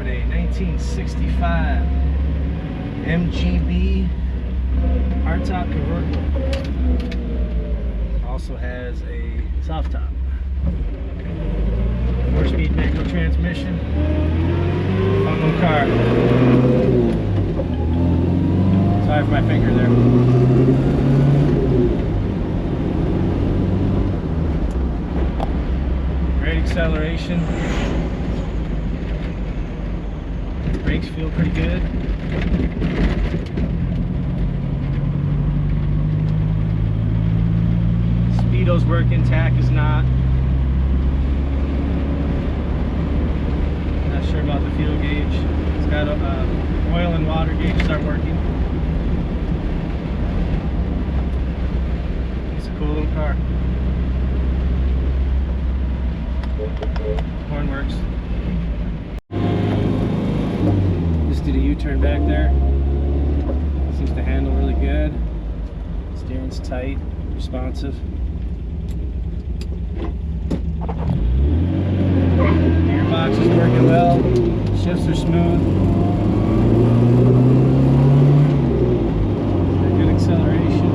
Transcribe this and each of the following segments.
driving a 1965 MGB Hardtop convertible. Also has a soft top. 4-speed manual transmission. Fun little car. Sorry for my finger there. Great acceleration. Brakes feel pretty good. Speedo's working, tack is not. Not sure about the fuel gauge. It's got oil and water gauges are working. It's a cool little car. Horn works. Just did a U-turn back there. Seems to handle really good. Steering's tight, responsive. Gearbox is working well. Shifts are smooth. Good acceleration.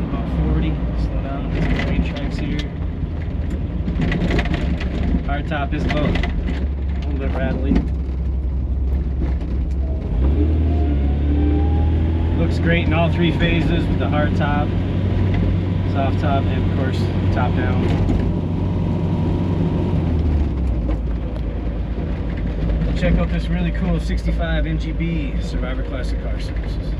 About 40. Slow down. Some train tracks here. Hardtop is low. A little bit rattly. Looks great in all three phases with the hard top, soft top, and of course top down. Check out this really cool 65 MGB Survivor Classic Car Services.